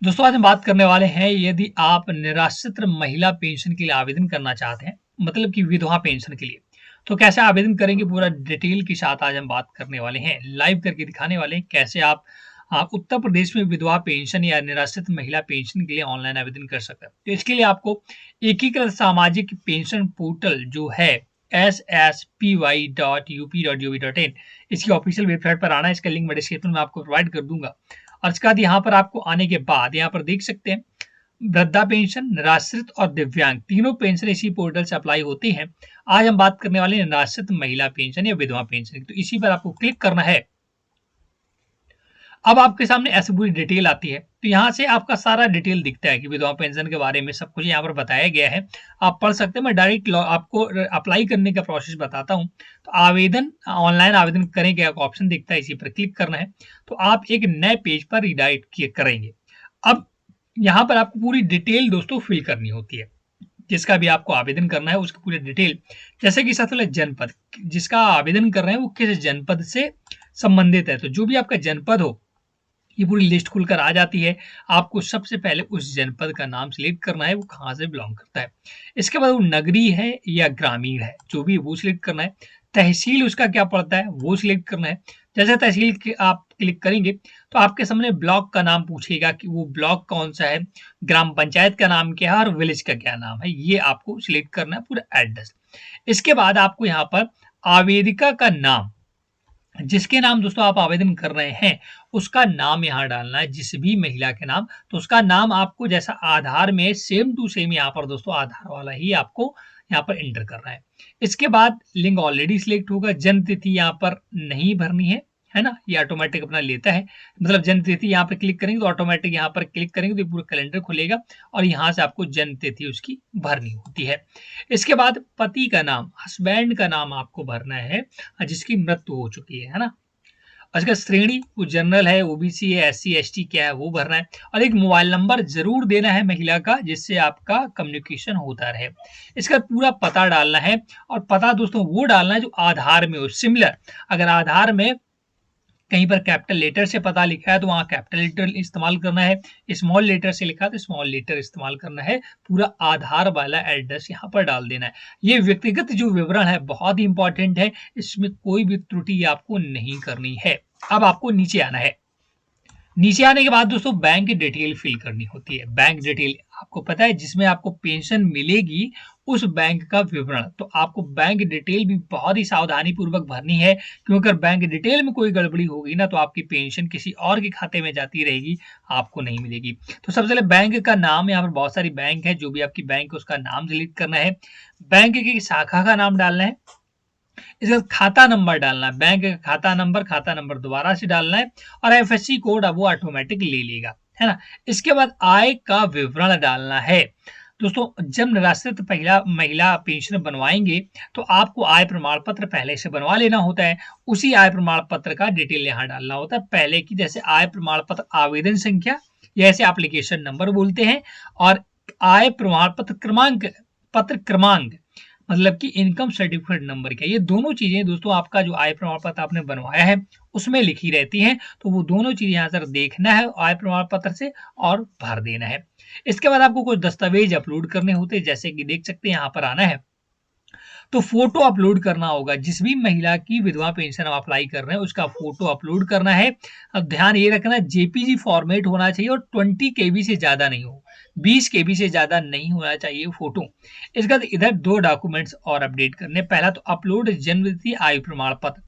दोस्तों आज हम बात करने वाले हैं यदि आप निराश्रित महिला पेंशन के लिए आवेदन करना चाहते हैं, मतलब कि विधवा पेंशन के लिए, तो कैसे आवेदन करेंगे पूरा डिटेल के साथ आज हम बात करने वाले हैं। लाइव करके दिखाने वाले हैं कैसे आप उत्तर प्रदेश में विधवा पेंशन या निराश्रित महिला पेंशन के लिए ऑनलाइन आवेदन कर सकते हैं। तो इसके लिए आपको एकीकृत सामाजिक पेंशन पोर्टल जो है ssPy.up.gov.in इसकी ऑफिशियल वेबसाइट पर आना है। इसका लिंक मैं डिस्क्रिप्शन में आपको प्रोवाइड कर दूंगा। और इसके बाद यहाँ पर आपको आने के बाद यहाँ पर देख सकते हैं वृद्धा पेंशन, निराश्रित और दिव्यांग तीनों पेंशन इसी पोर्टल से अप्लाई होती हैं। आज हम बात करने वाले हैं निराश्रित महिला पेंशन या विधवा पेंशन की। तो इसी पर आपको क्लिक करना है। अब आपके सामने ऐसी पूरी डिटेल आती है, तो यहाँ से आपका सारा डिटेल दिखता है कि विधवा पेंशन के बारे में सब कुछ यहाँ पर बताया गया है। आप पढ़ सकते हैं। मैं डायरेक्ट आपको अप्लाई करने का प्रोसेस बताता हूँ। तो आवेदन ऑनलाइन आवेदन करें का एक ऑप्शन दिखता है, इसी पर क्लिक करना है। तो आप एक नए पेज पर रिडायरेक्ट करेंगे। अब यहाँ पर आपको पूरी डिटेल दोस्तों फिल करनी होती है। जिसका भी आपको आवेदन करना है उसकी पूरी डिटेल, जैसे कि सबसे पहले जनपद, जिसका आवेदन कर रहे हैं वो किस जनपद से संबंधित है। तो जो भी आपका जनपद हो ये पूरी लिस्ट खुलकर आ जाती है। आपको सबसे पहले उस जनपद का नाम सिलेक्ट करना है, वो कहाँ से बिलोंग करता है। इसके बाद वो नगरीय है या ग्रामीण है, जो भी वो सिलेक्ट करना है। तहसील उसका क्या पड़ता है वो सिलेक्ट करना है। जैसे तहसील के आप क्लिक करेंगे तो आपके सामने ब्लॉक का नाम पूछेगा कि वो ब्लॉक कौन सा है, ग्राम पंचायत का नाम क्या है और विलेज का क्या नाम है, ये आपको सिलेक्ट करना है, पूरा एड्रेस। इसके बाद आपको यहाँ पर आवेदिका का नाम, जिसके नाम दोस्तों आप आवेदन कर रहे हैं उसका नाम यहाँ डालना है, जिस भी महिला के नाम। तो उसका नाम आपको जैसा आधार में सेम टू सेम यहाँ पर दोस्तों आधार वाला ही आपको यहाँ पर एंटर करना है। इसके बाद लिंग ऑलरेडी सिलेक्ट होगा। जन्म तिथि यहाँ पर नहीं भरनी है ना, ये ऑटोमेटिक अपना लेता है। मतलब जन्म तिथि यहाँ पर क्लिक करेंगे तो ऑटोमेटिक यहाँ पर क्लिक करेंगे तो पूरा कैलेंडर खुलेगा और यहाँ से आपको जन्म तिथि उसकी भरनी होती है। इसके बाद पति का नाम, हस्बैंड का नाम आपको भरना है जिसकी मृत्यु हो चुकी है ना। और इसका श्रेणी वो जनरल है, ओबीसी है, एससी एसटी क्या है वो भरना है। और एक मोबाइल नंबर जरूर देना है महिला का, जिससे आपका कम्युनिकेशन होता रहे। इसका पूरा पता डालना है और पता दोस्तों वो डालना है जो आधार में हो सिमिलर। अगर आधार में कहीं पर कैपिटल लेटर से पता लिखा है तो वहां कैपिटल लेटर इस्तेमाल करना है, स्मॉल लेटर से लिखा है तो स्मॉल लेटर इस्तेमाल करना है। पूरा आधार वाला एड्रेस यहाँ पर डाल देना है। ये व्यक्तिगत जो विवरण है बहुत ही इंपॉर्टेंट है, इसमें कोई भी त्रुटि आपको नहीं करनी है। अब आपको नीचे आना है। नीचे आने के बाद दोस्तों बैंक डिटेल फिल करनी होती है। बैंक डिटेल आपको पता है जिसमें आपको पेंशन मिलेगी उस बैंक का विवरण। तो आपको बैंक डिटेल भी बहुत ही सावधानी पूर्वक भरनी है, क्योंकि अगर बैंक डिटेल में कोई गड़बड़ी होगी ना तो आपकी पेंशन किसी और के खाते में जाती रहेगी, आपको नहीं मिलेगी। तो सबसे पहले बैंक का नाम, यहाँ पर बहुत सारी बैंक है, जो भी आपकी बैंक है उसका नाम सिलेक्ट करना है। बैंक की शाखा का नाम डालना है। इसके बाद खाता नंबर डालना है, बैंक का खाता नंबर दोबारा से डालना है और एफएससी कोड अब वो ऑटोमेटिक ले लेगा, है ना। इसके बाद आय का विवरण डालना है। दोस्तों जब निराश्रित महिला पेंशन बनवाएंगे तो आपको आय प्रमाण पत्र पहले से बनवा लेना होता है। उसी आय प्रमाण पत्र का डिटेल यहाँ डालना होता है पहले की, जैसे आय प्रमाण पत्र आवेदन संख्या, या ऐसे एप्लीकेशन नंबर बोलते हैं, और आय प्रमाण पत्र क्रमांक मतलब कि इनकम सर्टिफिकेट नंबर क्या, ये दोनों चीजें दोस्तों आपका जो आय प्रमाण पत्र आपने बनवाया है उसमें लिखी रहती हैं। तो वो दोनों चीजें यहाँ सर देखना है आय प्रमाण पत्र से और भर देना है। इसके बाद आपको कुछ दस्तावेज अपलोड करने होते हैं, जैसे कि देख सकते हैं यहाँ पर आना है तो फोटो अपलोड करना होगा। जिस भी महिला की विधवा पेंशन आप अप्लाई कर रहे हैं उसका फोटो अपलोड करना है। अब ध्यान ये रखना जेपीजी फॉर्मेट होना चाहिए और 20 केबी से ज्यादा नहीं हो, 20 केबी से ज्यादा नहीं होना चाहिए फोटो। इसके बाद इधर दो डॉक्यूमेंट्स और अपडेट करने। पहला तो अपलोड जन्म तिथि आयु प्रमाण पत्र।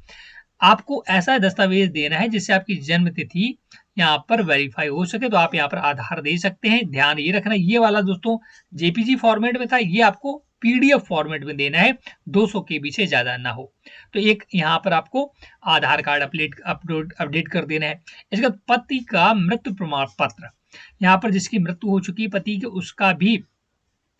आपको ऐसा दस्तावेज देना है जिससे आपकी जन्म तिथि यहाँ पर वेरीफाई हो सके। तो आप यहाँ पर आधार दे सकते हैं। ध्यान ये रखना ये वाला दोस्तों जेपीजी फॉर्मेट में था, ये आपको पीडीएफ फॉर्मेट में देना है, 200 केबी से ज्यादा ना हो। तो एक यहाँ पर आपको आधार कार्ड अपडेट कर देना है। इसके बाद पति का मृत्यु प्रमाण पत्र, यहाँ पर जिसकी मृत्यु हो चुकी है पति के उसका भी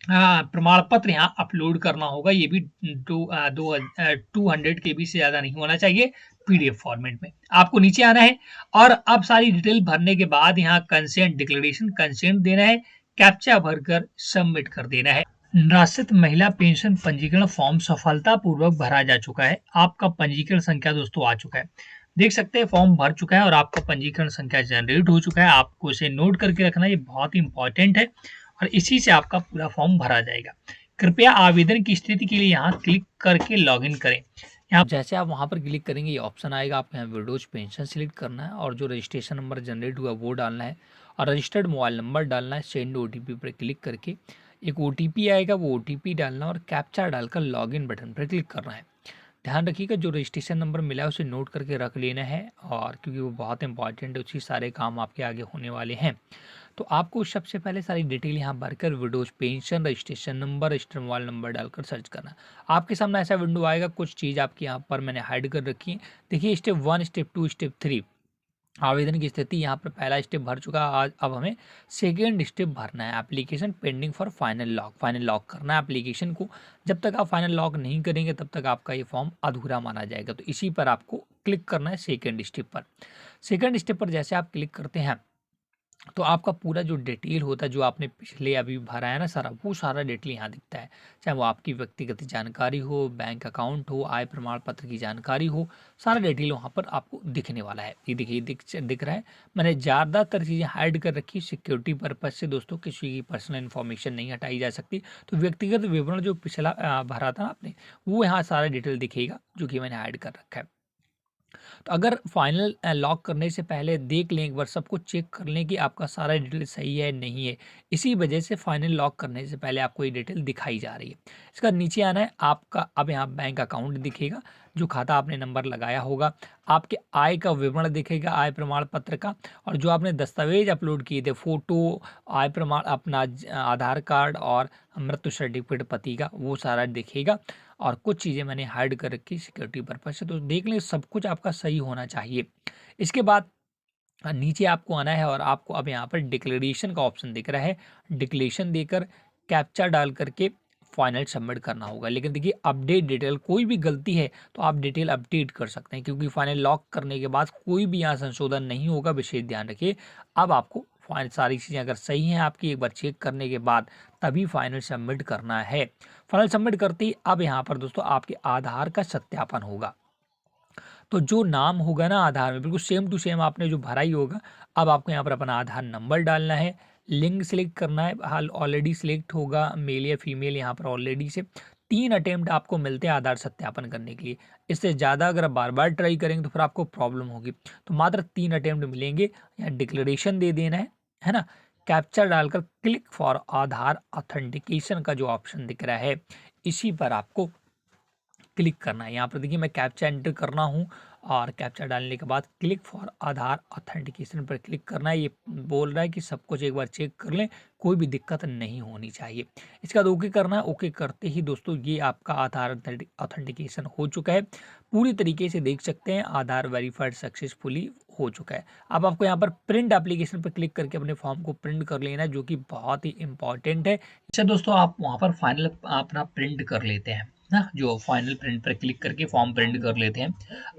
प्रमाण पत्र यहाँ अपलोड करना होगा। ये भी 200 केबी से ज्यादा नहीं होना चाहिए, पीडीएफ फॉर्मेट में। आपको नीचे आना है और अब सारी डिटेल भरने के बाद यहाँ कंसेंट डिक्लेरेशन कंसेंट देना है, कैप्चा भरकर सबमिट कर देना है। निराश्रित महिला पेंशन पंजीकरण फॉर्म सफलतापूर्वक भरा जा चुका है। आपका पंजीकरण संख्या दोस्तों आ चुका है। देख सकते हैं फॉर्म भर चुका है और आपका पंजीकरण संख्या जनरेट हो चुका है। आपको इसे नोट करके रखना, ये बहुत ही इंपॉर्टेंट है और इसी से आपका पूरा फॉर्म भरा जाएगा। कृपया आवेदन की स्थिति के लिए यहाँ क्लिक करके लॉगिन करें। यहाँ जैसे आप वहाँ पर क्लिक करेंगे ये ऑप्शन आएगा, आपको यहाँ विडोज पेंशन सिलेक्ट करना है और जो रजिस्ट्रेशन नंबर जनरेट हुआ वो डालना है और रजिस्टर्ड मोबाइल नंबर डालना है। सेंड ओटीपी पर क्लिक करके एक ओटीपी आएगा, वो ओटीपी डालना और कैप्चा डालकर लॉगिन बटन पर क्लिक करना है। ध्यान रखिएगा जो रजिस्ट्रेशन नंबर मिला है उसे नोट करके रख लेना है और क्योंकि वो बहुत इंपॉर्टेंट है, उसी सारे काम आपके आगे होने वाले हैं। तो आपको सबसे पहले सारी डिटेल यहाँ भरकर widows pension registration number registered mobile number डालकर सर्च करना। आपके सामने ऐसा विंडो आएगा, कुछ चीज़ आपकी यहाँ पर मैंने हाइड कर रखी है। देखिए स्टेप 1, स्टेप 2, स्टेप 3 आवेदन की स्थिति यहाँ पर पहला स्टेप भर चुका है। आज अब हमें सेकेंड स्टेप भरना है, application pending for final lock. Final lock करना है एप्लीकेशन को। जब तक आप फाइनल लॉक नहीं करेंगे तब तक आपका ये फॉर्म अधूरा माना जाएगा। तो इसी पर आपको क्लिक करना है सेकेंड स्टेप पर। सेकेंड स्टेप पर जैसे आप क्लिक करते हैं तो आपका पूरा जो डिटेल होता है, जो आपने पिछले अभी भरा है ना सारा, वो सारा डिटेल यहाँ दिखता है। चाहे वो आपकी व्यक्तिगत जानकारी हो, बैंक अकाउंट हो, आय प्रमाण पत्र की जानकारी हो, सारा डिटेल वहाँ पर आपको दिखने वाला है। ये देखिए दिख रहा है। मैंने ज़्यादातर चीज़ें हाइड कर रखी सिक्योरिटी पर्पज़ से। दोस्तों किसी की पर्सनल इन्फॉर्मेशन नहीं हटाई जा सकती। तो व्यक्तिगत विवरण जो पिछला भरा था ना आपने, वो यहाँ सारा डिटेल दिखेगा जो कि मैंने हाइड कर रखा है। तो अगर फाइनल लॉक करने से पहले देख लें, एक बार सब कुछ चेक कर लें कि आपका सारा डिटेल सही है नहीं है। इसी वजह से फाइनल लॉक करने से पहले आपको ये डिटेल दिखाई जा रही है। इसका नीचे आना है, आपका अब यहाँ बैंक अकाउंट दिखेगा, जो खाता आपने नंबर लगाया होगा। आपके आय का विवरण दिखेगा, आय प्रमाण पत्र का, और जो आपने दस्तावेज अपलोड किए थे, फोटो, आय प्रमाण, अपना आधार कार्ड और मृत्यु सर्टिफिकेट पति का, वो सारा दिखेगा। और कुछ चीज़ें मैंने हाइड कर रखी सिक्योरिटी पर्पज से। तो देख लें सब कुछ आपका सही होना चाहिए। इसके बाद नीचे आपको आना है और आपको अब यहाँ पर डिक्लेरेशन का ऑप्शन दिख रहा है। डिक्लेरेशन देकर कैप्चा डाल करके फाइनल सबमिट करना होगा। लेकिन देखिए अपडेट डिटेल, कोई भी गलती है तो आप डिटेल अपडेट कर सकते हैं, क्योंकि फाइनल लॉक करने के बाद कोई भी यहाँ संशोधन नहीं होगा, विशेष ध्यान रखिए। अब आपको फाइनल सारी चीज़ें अगर सही हैं आपकी, एक बार चेक करने के बाद तभी फाइनल सबमिट करना है। फाइनल सबमिट करते ही अब यहाँ पर दोस्तों आपके आधार का सत्यापन होगा। तो जो नाम होगा ना आधार में, बिल्कुल सेम टू सेम आपने जो भरा ही होगा। अब आपको यहाँ पर अपना आधार नंबर डालना है, लिंग सिलेक्ट करना है। हाल ऑलरेडी सिलेक्ट होगा, मेल या फीमेल, यहाँ पर ऑलरेडी से 3 अटेम्प्ट आपको मिलते हैं आधार सत्यापन करने के लिए। इससे ज़्यादा अगर आप बार बार ट्राई करेंगे तो फिर आपको प्रॉब्लम होगी। तो मात्र 3 अटेम्प्ट मिलेंगे। यहाँ डिक्लेरेशन दे देना है ना। कैप्चर डालकर क्लिक फॉर आधार ऑथेंटिकेशन का जो ऑप्शन दिख रहा है, इसी पर आपको क्लिक करना है। यहाँ पर देखिए मैं कैप्चा एंटर कर रहा हूँ और कैप्चा डालने के बाद क्लिक फॉर आधार ऑथेंटिकेशन पर क्लिक करना है। ये बोल रहा है कि सब कुछ एक बार चेक कर लें, कोई भी दिक्कत नहीं होनी चाहिए। इसके बाद ओके करना है। ओके करते ही दोस्तों ये आपका आधार ऑथेंटिकेशन हो चुका है। पूरी तरीके से देख सकते हैं आधार वेरीफाइड सक्सेसफुली हो चुका है। अब आपको यहाँ पर प्रिंट एप्लीकेशन पर क्लिक करके अपने फॉर्म को प्रिंट कर लेना है, जो कि बहुत ही इंपॉर्टेंट है। अच्छा दोस्तों, आप वहाँ पर फाइनल अपना प्रिंट कर लेते हैं ना, जो फाइनल प्रिंट पर क्लिक करके फॉर्म प्रिंट कर लेते हैं।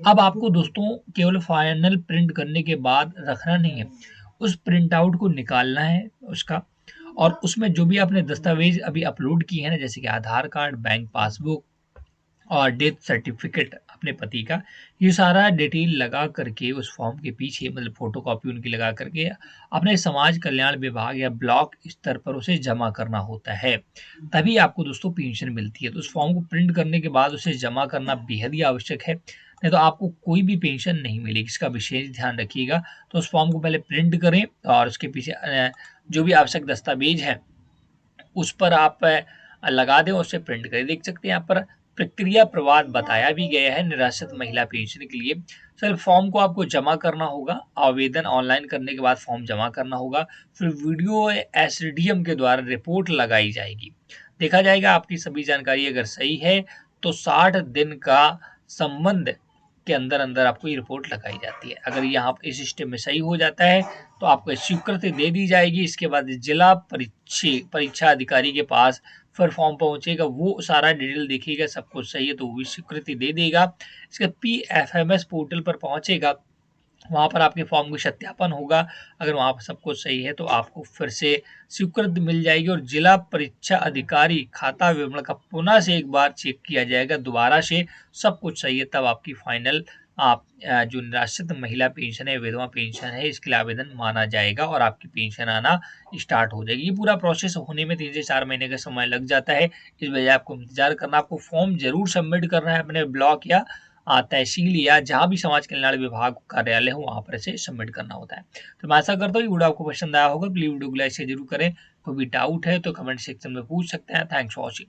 अब आपको दोस्तों केवल फाइनल प्रिंट करने के बाद रखना नहीं है, उस प्रिंट आउट को निकालना है उसका, और उसमें जो भी आपने दस्तावेज अभी अपलोड किए हैं ना, जैसे कि आधार कार्ड, बैंक पासबुक और डेथ सर्टिफिकेट अपने पति का, ये सारा डिटेल लगा करके उस फॉर्म के पीछे, मतलब फोटोकॉपी उनकी लगा करके अपने समाज कल्याण विभाग या ब्लॉक स्तर पर उसे जमा करना होता है। तभी आपको दोस्तों पेंशन मिलती है। तो उस फॉर्म को प्रिंट करने के बाद उसे जमा करना बेहद ही आवश्यक है, नहीं तो आपको कोई भी पेंशन नहीं मिलेगी। इसका विशेष ध्यान रखिएगा। तो उस फॉर्म को पहले प्रिंट करें और उसके पीछे जो भी आवश्यक दस्तावेज है उस पर आप लगा दें, उससे प्रिंट करें। देख सकते हैं यहाँ पर प्रक्रिया प्रवाद बताया भी गया है निराश्रित महिला पेंशन के लिए। सर फॉर्म को आपको जमा करना होगा, आवेदन ऑनलाइन करने के बाद फॉर्म जमा करना होगा, फिर वीडियो एसडीएम के द्वारा रिपोर्ट लगाई जाएगी। देखा जाएगा आपकी सभी जानकारी अगर सही है तो 60 दिन का संबंध के अंदर अंदर आपको ये रिपोर्ट लगाई जाती है। अगर यहाँ इस सिस्टम में सही हो जाता है तो आपको स्वीकृति दे दी जाएगी। इसके बाद जिला परीक्षा अधिकारी के पास फिर फॉर्म पहुंचेगा, वो सारा डिटेल देखेगा, सब कुछ सही है तो वो भी स्वीकृति दे देगा। इसके PFMS पोर्टल पर पहुंचेगा, वहाँ पर आपके फॉर्म का सत्यापन होगा। अगर वहाँ पर सब कुछ सही है तो आपको फिर से स्वीकृति मिल जाएगी और जिला परीक्षा अधिकारी खाता विवरण का पुनः से एक बार चेक किया जाएगा, दोबारा से सब कुछ सही है तब आपकी फाइनल आप जो निराश्रित महिला पेंशन है, विधवा पेंशन है, इसके लिए आवेदन माना जाएगा और आपकी पेंशन आना स्टार्ट हो जाएगी। ये पूरा प्रोसेस होने में 3 से 4 महीने का समय लग जाता है। इस वजह आपको इंतज़ार करना, आपको फॉर्म ज़रूर सबमिट करना है अपने ब्लॉक या तहसील या जहाँ भी समाज कल्याण विभाग कार्यालय हो वहाँ पर इसे सबमिट करना होता है। तो मैं आशा करता हूँ ये वीडियो आपको पसंद आया होगा। प्लीज़ वीडियो को लाइक शेयर ज़रूर करें। कोई भी डाउट है तो कमेंट सेक्शन में पूछ सकते हैं। Thanks for watching.